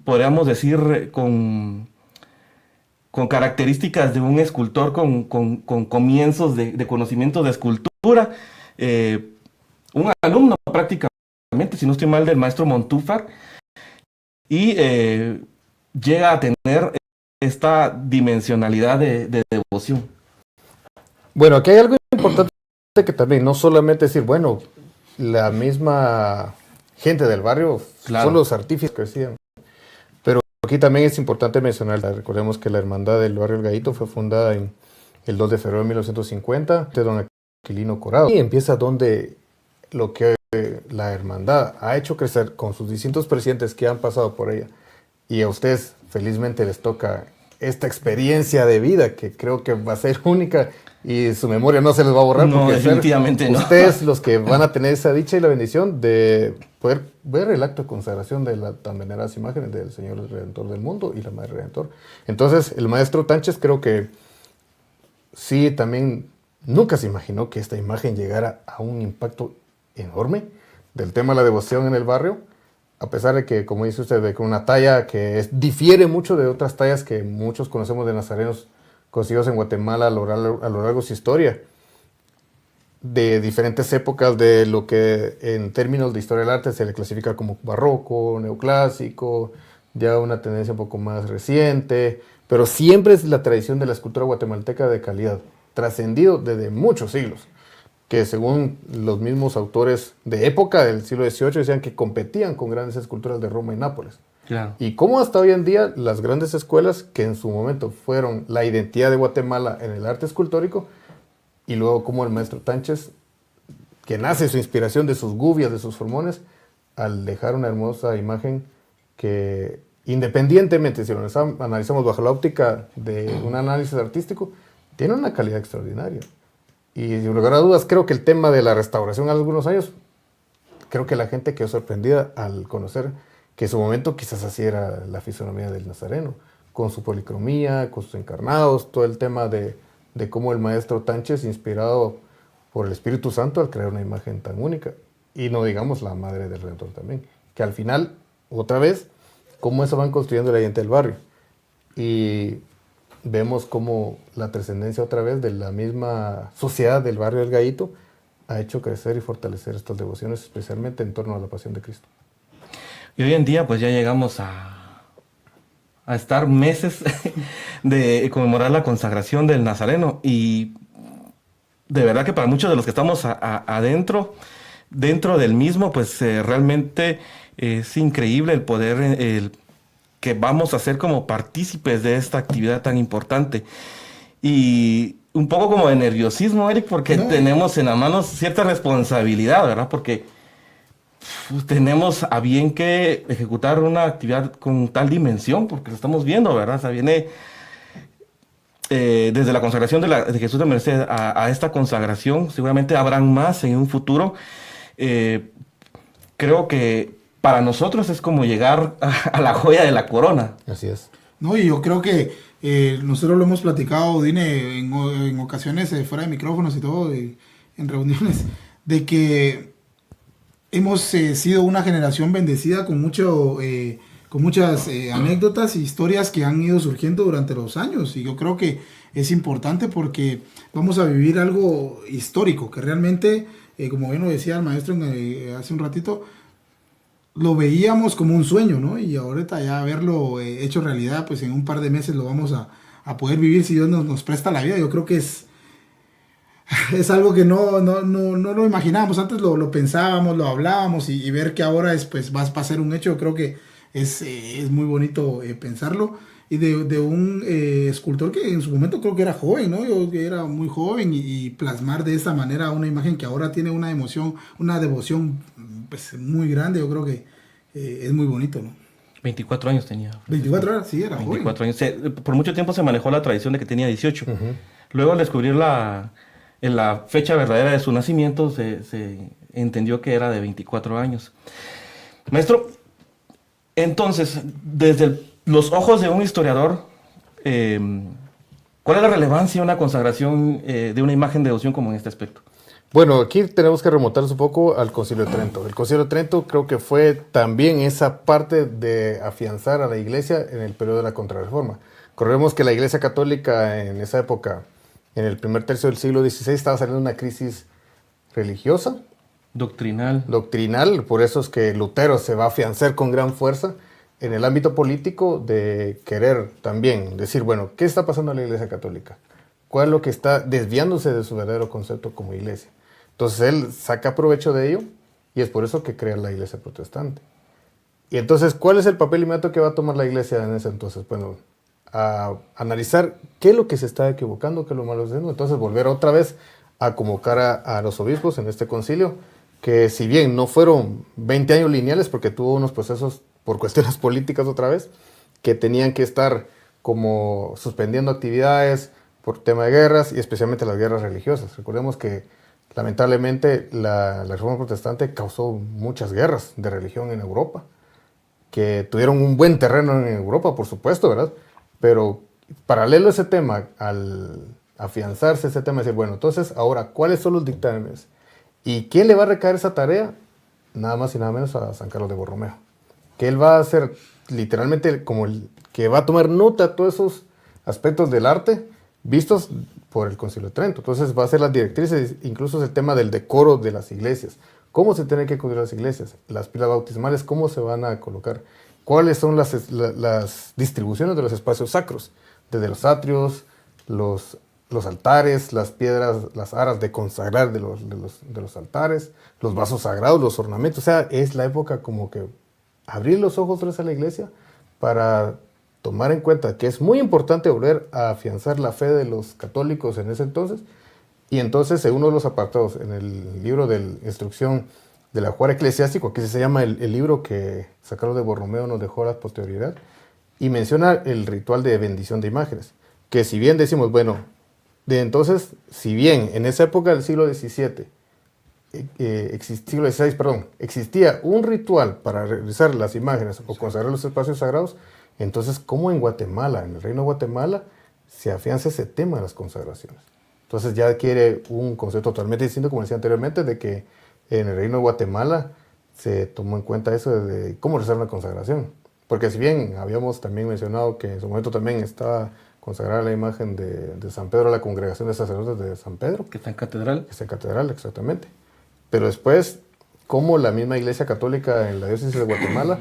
podríamos decir, con características de un escultor con comienzos de conocimientos de escultura, un alumno prácticamente, si no estoy mal, del maestro Montúfar, y llega a tener esta dimensionalidad de devoción? Bueno, aquí hay algo importante que también, no solamente decir, bueno, la misma gente del barrio Claro. son los artífices que decían. Pero aquí también es importante mencionar, recordemos que la Hermandad del Barrio El Gallito fue fundada en el 2 de febrero de 1950, de don Aquilino Corado. Y empieza donde lo que la Hermandad ha hecho crecer con sus distintos presidentes que han pasado por ella. Y a ustedes felizmente les toca esta experiencia de vida que creo que va a ser única y su memoria no se les va a borrar. No, porque definitivamente no. Ustedes los que van a tener esa dicha y la bendición de poder ver el acto de consagración de las tan veneradas imágenes del Señor Redentor del mundo y la Madre Redentor. Entonces el maestro Tánchez creo que sí también nunca se imaginó que esta imagen llegara a un impacto enorme del tema de la devoción en el barrio, a pesar de que, como dice usted, de que una talla que difiere mucho de otras tallas que muchos conocemos de nazarenos conseguidos en Guatemala a lo largo de su historia, de diferentes épocas, de lo que en términos de historia del arte se le clasifica como barroco, neoclásico, ya una tendencia un poco más reciente, pero siempre es la tradición de la escultura guatemalteca de calidad, trascendido desde muchos siglos, que según los mismos autores de época del siglo XVIII decían que competían con grandes esculturas de Roma y Nápoles. Claro. Y cómo hasta hoy en día las grandes escuelas, que en su momento fueron la identidad de Guatemala en el arte escultórico, y luego como el maestro Tánchez, que nace su inspiración de sus gubias, de sus formones, al dejar una hermosa imagen que, independientemente, si lo analizamos bajo la óptica de un análisis artístico, tiene una calidad extraordinaria. Y sin lugar a dudas, creo que el tema de la restauración hace algunos años, creo que la gente quedó sorprendida al conocer que en su momento quizás así era la fisonomía del nazareno, con su policromía, con sus encarnados, todo el tema de cómo el maestro Tánchez, inspirado por el Espíritu Santo, al crear una imagen tan única. Y no digamos la Madre del Redentor también, que al final, otra vez, cómo eso van construyendo la identidad del barrio. Y vemos cómo la trascendencia otra vez de la misma sociedad del barrio del Gallito ha hecho crecer y fortalecer estas devociones, especialmente en torno a la pasión de Cristo. Y hoy en día pues ya llegamos a estar meses de conmemorar la consagración del Nazareno, y de verdad que para muchos de los que estamos dentro del mismo, pues realmente es increíble el poder que vamos a ser como partícipes de esta actividad tan importante. Y un poco como de nerviosismo, Eric, porque tenemos en las manos cierta responsabilidad, ¿verdad? Porque tenemos a bien que ejecutar una actividad con tal dimensión, porque lo estamos viendo, ¿verdad? O sea, viene desde la consagración de Jesús de Merced a esta consagración, seguramente habrán más en un futuro. Creo que para nosotros es como llegar a la joya de la corona. Así es. No, y yo creo que nosotros lo hemos platicado, Dine, en ocasiones fuera de micrófonos y todo, en reuniones, de que hemos sido una generación bendecida con muchas anécdotas e historias que han ido surgiendo durante los años. Y yo creo que es importante porque vamos a vivir algo histórico, que realmente, como bien lo decía el maestro hace un ratito, lo veíamos como un sueño, ¿no? Y ahorita ya verlo hecho realidad, pues en un par de meses lo vamos a poder vivir si Dios nos presta la vida. Yo creo que es algo que no lo imaginábamos. Antes lo pensábamos, lo hablábamos, y ver que ahora pues va a ser un hecho. Yo creo que es muy bonito pensarlo. Y de un escultor que en su momento creo que era joven, ¿no? Yo que era muy joven, y plasmar de esta manera una imagen que ahora tiene una emoción, una devoción pues muy grande. Yo creo que es muy bonito, ¿no? 24 años tenía. 24 años, sí, era 24 joven. años. Por mucho tiempo se manejó la tradición de que tenía 18. Uh-huh. Luego al descubrir en la fecha verdadera de su nacimiento, se entendió que era de 24 años. Maestro, entonces, desde los ojos de un historiador, ¿cuál es la relevancia de una consagración de una imagen de devoción como en este aspecto? Bueno, aquí tenemos que remontarnos un poco al Concilio de Trento. El Concilio de Trento creo que fue también esa parte de afianzar a la Iglesia en el periodo de la Contrarreforma. Recordemos que la Iglesia Católica en esa época, en el primer tercio del siglo XVI, estaba saliendo de una crisis religiosa. Doctrinal. Por eso es que Lutero se va a afianzar con gran fuerza. en el ámbito político de querer también decir, bueno, ¿qué está pasando en la Iglesia Católica? ¿Cuál es lo que está desviándose de su verdadero concepto como iglesia? Entonces él saca provecho de ello y es por eso que crea la Iglesia Protestante. Y entonces, ¿cuál es el papel inmediato que va a tomar la Iglesia en ese entonces? Bueno, a analizar qué es lo que se está equivocando, qué es lo malo que está haciendo. Entonces volver otra vez a convocar a los obispos en este concilio, que si bien no fueron 20 años lineales, porque tuvo unos procesos por cuestiones políticas otra vez, que tenían que estar como suspendiendo actividades por tema de guerras y especialmente las guerras religiosas. Recordemos que lamentablemente la Reforma Protestante causó muchas guerras de religión en Europa, que tuvieron un buen terreno en Europa, por supuesto, ¿verdad? Pero paralelo a ese tema, al afianzarse ese tema, decir, bueno, entonces ahora, ¿cuáles son los dictámenes? ¿Y quién le va a recaer esa tarea? Nada más y nada menos a San Carlos de Borromeo. Que él va a ser literalmente como el que va a tomar nota de todos esos aspectos del arte vistos por el Concilio de Trento. Entonces va a ser las directrices, incluso el tema del decoro de las iglesias. ¿Cómo se tienen que construir las iglesias? Las pilas bautismales, ¿cómo se van a colocar? ¿Cuáles son las distribuciones de los espacios sacros? Desde los atrios, los altares, las piedras, las aras de consagrar de los altares, los vasos sagrados, los ornamentos. O sea, es la época como que abrir los ojos otra vez a la iglesia para tomar en cuenta que es muy importante volver a afianzar la fe de los católicos en ese entonces. Y entonces, en uno de los apartados, en el libro de instrucción del ajuar eclesiástico, que se llama el libro que San Carlos de Borromeo nos dejó a la posterioridad, y menciona el ritual de bendición de imágenes, que si bien decimos, bueno, de entonces, si bien en esa época del siglo XVII, siglo XVI, perdón, existía un ritual para realizar las imágenes o consagrar los espacios sagrados, entonces, ¿cómo en Guatemala, en el Reino de Guatemala, se afianza ese tema de las consagraciones? Entonces ya adquiere un concepto totalmente distinto, como decía anteriormente, de que en el Reino de Guatemala se tomó en cuenta eso de cómo realizar una consagración. Porque si bien habíamos también mencionado que en su momento también estaba consagrada la imagen de San Pedro a la congregación de sacerdotes de San Pedro. Que está en catedral. Que está en catedral, exactamente. Pero después, cómo la misma Iglesia Católica en la diócesis de Guatemala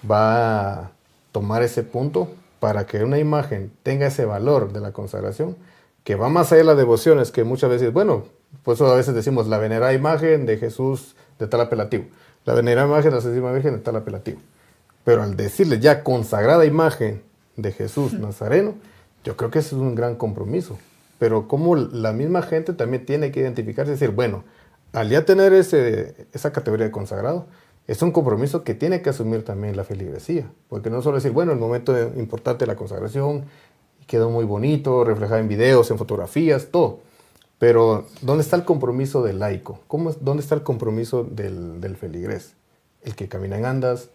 va a tomar ese punto para que una imagen tenga ese valor de la consagración, que va más allá de las devociones, que muchas veces, bueno, pues a veces decimos la venerada imagen de Jesús de tal apelativo, la venerada imagen de la Santísima Virgen de tal apelativo. Pero al decirle ya consagrada imagen de Jesús Nazareno, yo creo que ese es un gran compromiso. Pero como la misma gente también tiene que identificarse y decir, bueno, al ya tener esa categoría de consagrado, es un compromiso que tiene que asumir también la feligresía. Porque no solo decir, bueno, el momento importante de la consagración quedó muy bonito, reflejado en videos, en fotografías, todo. Pero, ¿dónde está el compromiso del laico? ¿Dónde está el compromiso del feligrés? El que camina en andas,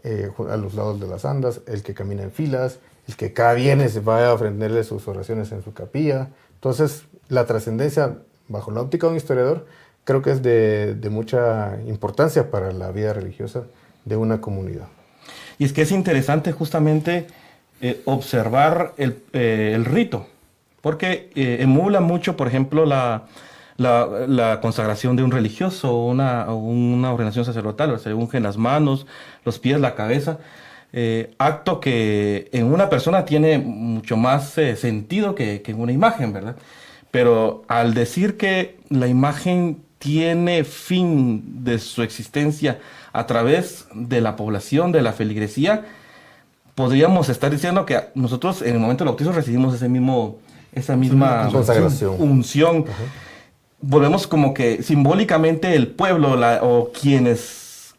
a los lados de las andas, el que camina en filas, el que cada viernes va a ofrenderle sus oraciones en su capilla. Entonces, la trascendencia, bajo la óptica de un historiador, creo que es de mucha importancia para la vida religiosa de una comunidad. Y es que es interesante justamente observar el rito, porque emula mucho, por ejemplo, la consagración de un religioso o una ordenación sacerdotal. Se ungen las manos, los pies, la cabeza. Acto que en una persona tiene mucho más sentido que en una imagen, ¿verdad? Pero al decir que la imagen tiene fin de su existencia a través de la población, de la feligresía, podríamos estar diciendo que nosotros en el momento del bautismo recibimos esa misma unción. Uh-huh. Volvemos como que simbólicamente el pueblo o quienes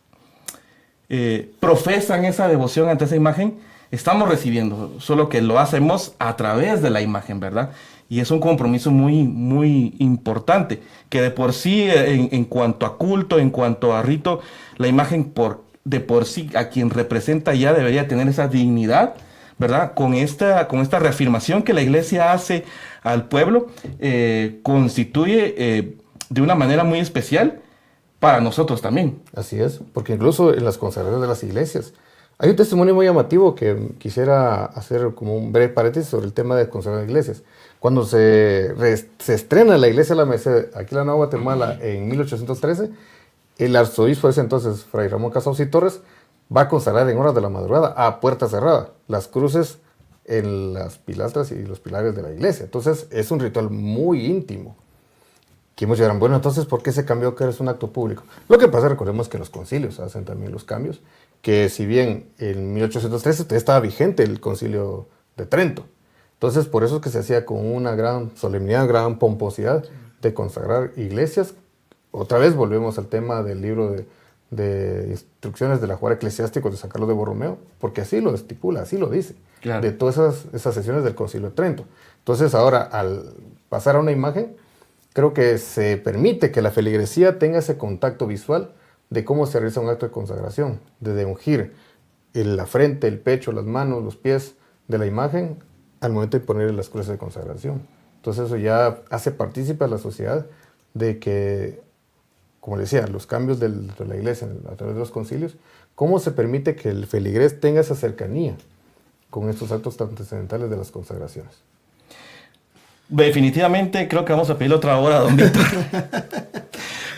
profesan esa devoción ante esa imagen, estamos recibiendo, solo que lo hacemos a través de la imagen, ¿verdad? Y es un compromiso muy, muy importante, que de por sí, en cuanto a culto, en cuanto a rito, la imagen de por sí, a quien representa ya debería tener esa dignidad, ¿verdad? Con esta reafirmación que la iglesia hace al pueblo, constituye de una manera muy especial para nosotros también. Así es, porque incluso en las consagraciones de las iglesias, hay un testimonio muy llamativo que quisiera hacer como un breve paréntesis sobre el tema de consagración de iglesias. Cuando se estrena la iglesia de la Merced aquí en la Nueva Guatemala en 1813, el arzobispo de ese entonces, Fray Ramón Casaus y Torres, va a consagrar en horas de la madrugada a puerta cerrada las cruces en las pilastras y los pilares de la iglesia. Entonces es un ritual muy íntimo. Que muchos dirán, bueno, entonces ¿por qué se cambió que es un acto público? Lo que pasa, recordemos que los concilios hacen también los cambios, que si bien en 1813 estaba vigente el concilio de Trento, entonces por eso es que se hacía con una gran solemnidad, gran pomposidad de consagrar iglesias. Otra vez volvemos al tema del libro de instrucciones del ajuar eclesiástico de San Carlos de Borromeo, porque así lo estipula, así lo dice, claro, de todas esas sesiones del concilio de Trento. Entonces ahora, al pasar a una imagen, creo que se permite que la feligresía tenga ese contacto visual de cómo se realiza un acto de consagración, desde ungir la frente, el pecho, las manos, los pies de la imagen al momento de ponerle las cruces de consagración. Entonces eso ya hace partícipe a la sociedad de que, como decía, los cambios de la iglesia a través de los concilios, cómo se permite que el feligrés tenga esa cercanía con estos actos tan trascendentales de las consagraciones. Definitivamente creo que vamos a pedir otra hora, don Víctor,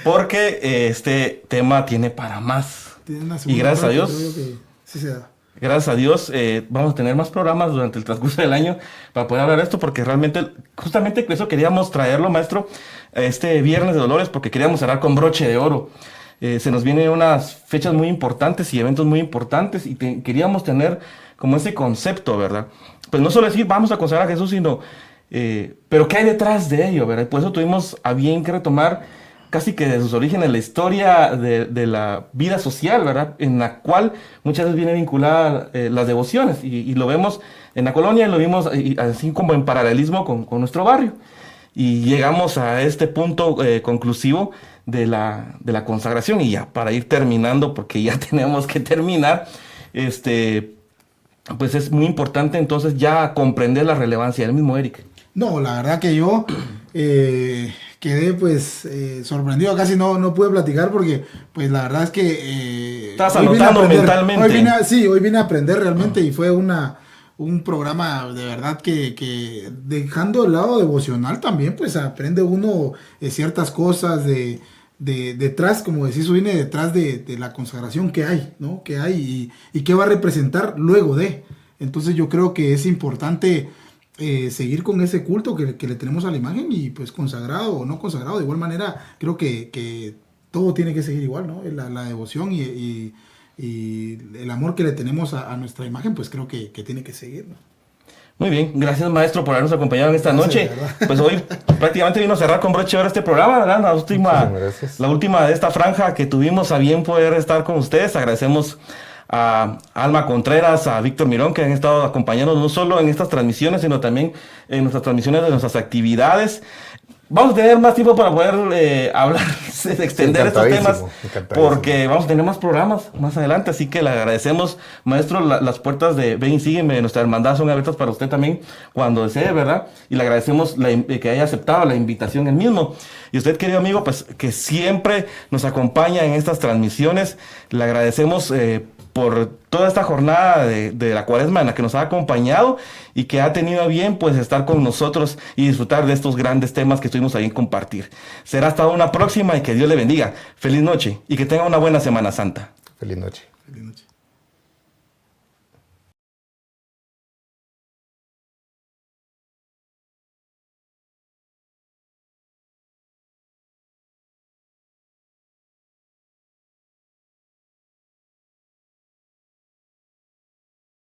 porque este tema tiene para más. Y gracias a Dios, sí se da. Gracias a Dios vamos a tener más programas durante el transcurso del año para poder hablar de esto, porque realmente, justamente eso queríamos traerlo, maestro, este Viernes de Dolores, porque queríamos cerrar con broche de oro. Se nos vienen unas fechas muy importantes y eventos muy importantes y queríamos tener como ese concepto, ¿verdad? Pues no solo decir vamos a consagrar a Jesús, sino pero ¿qué hay detrás de ello, verdad? Y por eso tuvimos a bien que retomar casi que de sus orígenes la historia de la vida social, ¿verdad? En la cual muchas veces viene vinculada las devociones y lo vemos en la colonia y lo vimos así como en paralelismo con nuestro barrio. Y llegamos a este punto conclusivo de la consagración y ya para ir terminando, porque ya tenemos que terminar, pues es muy importante entonces ya comprender la relevancia del mismo Eric. No, la verdad que yo quedé pues sorprendido, casi no pude platicar porque pues la verdad es que estás anotando mentalmente. Hoy vine a aprender realmente y fue un programa de verdad que dejando el lado devocional también pues aprende uno ciertas cosas detrás, como decís, viene detrás de la consagración que hay, ¿no? Que hay y qué va a representar luego de. Entonces yo creo que es importante seguir con ese culto que le tenemos a la imagen y pues consagrado o no consagrado, de igual manera creo que todo tiene que seguir igual, ¿no? La devoción y el amor que le tenemos a nuestra imagen pues creo que tiene que seguir, ¿no? Muy bien, gracias maestro por habernos acompañado en esta noche. Pues hoy prácticamente vino a cerrar con broche de oro este programa, ¿verdad? La última de esta franja que tuvimos a bien poder estar con ustedes. Agradecemos a Alma Contreras, a Víctor Mirón, que han estado acompañándonos no solo en estas transmisiones, sino también en nuestras transmisiones de nuestras actividades. Vamos a tener más tiempo para poder hablar, extender estos temas, porque vamos a tener más programas más adelante, así que le agradecemos, maestro, las puertas de Ven y Sígueme de nuestra hermandad son abiertas para usted también cuando desee, ¿verdad? Y le agradecemos que haya aceptado la invitación el mismo. Y usted, querido amigo, pues que siempre nos acompaña en estas transmisiones, le agradecemos por toda esta jornada de la Cuaresma en la que nos ha acompañado y que ha tenido a bien pues estar con nosotros y disfrutar de estos grandes temas que estuvimos ahí en compartir. Será hasta una próxima y que Dios le bendiga. Feliz noche y que tenga una buena Semana Santa. Feliz noche. Feliz noche.